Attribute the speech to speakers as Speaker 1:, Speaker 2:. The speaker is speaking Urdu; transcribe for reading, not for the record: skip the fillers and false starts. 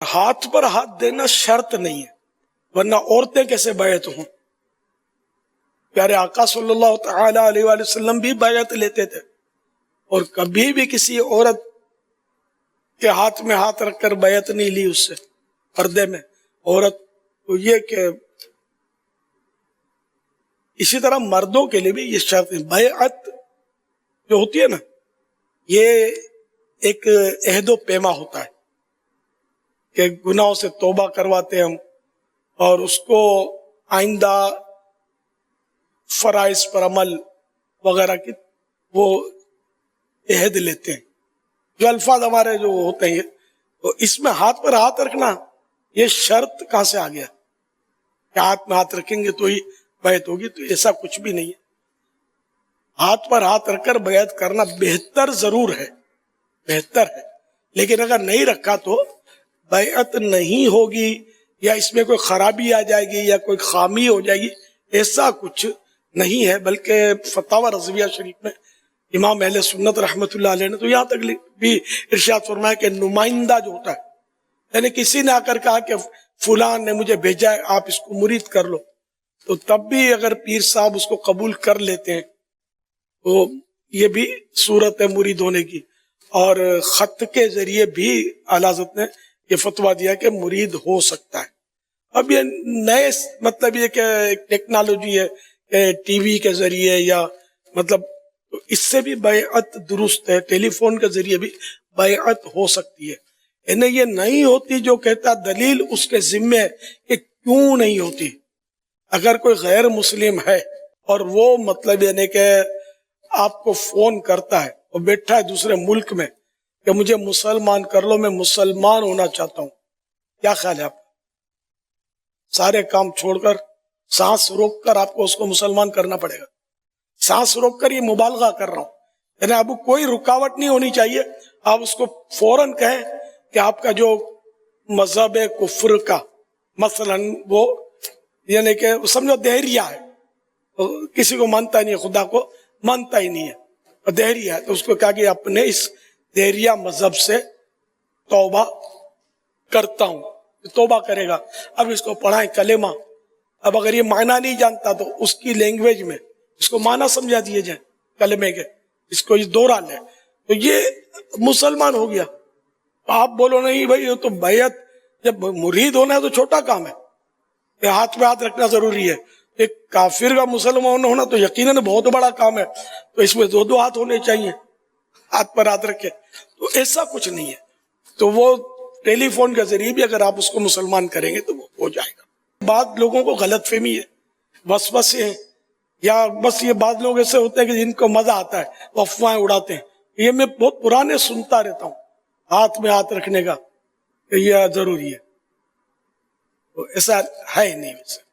Speaker 1: ہاتھ پر ہاتھ دینا شرط نہیں ہے، ورنہ عورتیں کیسے بیعت ہوں؟ پیارے آقا صلی اللہ تعالی علیہ وآلہ وسلم بھی بیعت لیتے تھے، اور کبھی بھی کسی عورت کے ہاتھ میں ہاتھ رکھ کر بیعت نہیں لی اس سے پردے میں عورت کو۔ یہ کہ اسی طرح مردوں کے لیے بھی یہ شرط ہے، بیعت جو ہوتی ہے نا، یہ ایک عہد و پیما ہوتا ہے کہ گناہوں سے توبہ کرواتے ہیں ہم، اور اس کو آئندہ فرائض پر عمل وغیرہ کی وہ عہد لیتے ہیں۔ جو الفاظ ہمارے جو ہوتے ہیں، تو اس میں ہاتھ پر ہاتھ رکھنا یہ شرط کہاں سے آ گیا کہ ہاتھ میں ہاتھ رکھیں گے تو ہی بیعت ہوگی؟ تو ایسا کچھ بھی نہیں ہے۔ ہاتھ پر ہاتھ رکھ کر بیعت کرنا بہتر ضرور ہے، بہتر ہے، لیکن اگر نہیں رکھا تو بیعت نہیں ہوگی، یا اس میں کوئی خرابی آ جائے گی یا کوئی خامی ہو جائے گی، ایسا کچھ نہیں ہے۔ بلکہ فتاوی رضویہ شریف میں امام اہل سنت رحمۃ اللہ علیہ نے تو یہاں تک بھی ارشاد فرمایا کہ نمائندہ جو ہوتا ہے، یعنی کسی نے آ کر کہا کہ فلان نے مجھے بھیجا ہے، آپ اس کو مرید کر لو، تو تب بھی اگر پیر صاحب اس کو قبول کر لیتے ہیں تو یہ بھی صورت ہے مرید ہونے کی۔ اور خط کے ذریعے بھی اعلیٰ حضرت نے یہ فتویٰ دیا کہ مرید ہو سکتا ہے۔ اب یہ نئے مطلب یہ کہ ٹیکنالوجی ہے کہ ٹی وی کے ذریعے یا مطلب اس سے بھی بیعت درست ہے، ٹیلی فون کے ذریعے بھی بیعت ہو سکتی ہے۔ انہیں یہ نہیں ہوتی جو کہتا دلیل اس کے ذمے ہے کہ کیوں نہیں ہوتی۔ اگر کوئی غیر مسلم ہے اور وہ مطلب یعنی کہ آپ کو فون کرتا ہے اور بیٹھا ہے دوسرے ملک میں کہ مجھے مسلمان کر لو، میں مسلمان ہونا چاہتا ہوں، کیا خیال ہے آپ؟ سارے کام چھوڑ کر، سانس روک کر آپ کو اس کو مسلمان کرنا پڑے گا۔ سانس روک کر، یہ مبالغہ کر رہا ہوں، یعنی اب کوئی رکاوٹ نہیں ہونی چاہیے، آپ اس کو فوراً کہیں کہ آپ کا جو مذہب کفر کا مثلا وہ یعنی کہ سمجھو دہریہ ہے، کسی کو مانتا ہی نہیں، خدا کو مانتا ہی نہیں ہے، اور دہریہ ہے، تو اس کو کہا کہ اپنے اس دہریہ مذہب سے توبہ کرتا ہوں، توبہ کرے گا۔ اب اس کو پڑھائیں کلمہ، اب اگر یہ معنی نہیں جانتا تو اس کی لینگویج میں اس کو معنی سمجھا دیے جائیں کلمے کے، اس کو یہ دوہرا لے، تو یہ مسلمان ہو گیا۔ آپ بولو نہیں بھائی یہ تو بیعت، جب مرید ہونا ہے تو چھوٹا کام ہے کہ ہاتھ پہ ہاتھ رکھنا ضروری ہے۔ ایک کافر کا مسلمان ہونا تو یقیناً بہت بڑا کام ہے، تو اس میں دو دو ہاتھ ہونے چاہیے، ہاتھ پر ہاتھ رکھے، تو ایسا کچھ نہیں ہے۔ تو وہ ٹیلی فون کے ذریعے بھی اگر آپ اس کو مسلمان کریں گے تو وہ ہو جائے گا۔ بعض لوگوں کو غلط فہمی ہے، وسوسے ہیں، یا بس یہ بعض لوگ ایسے ہوتے ہیں کہ جن کو مزہ آتا ہے وہ افواہیں اڑاتے ہیں، یہ میں بہت پرانے سنتا رہتا ہوں، ہاتھ میں ہاتھ رکھنے کا کہ یہ ضروری ہے، تو ایسا ہے نہیں ویسے۔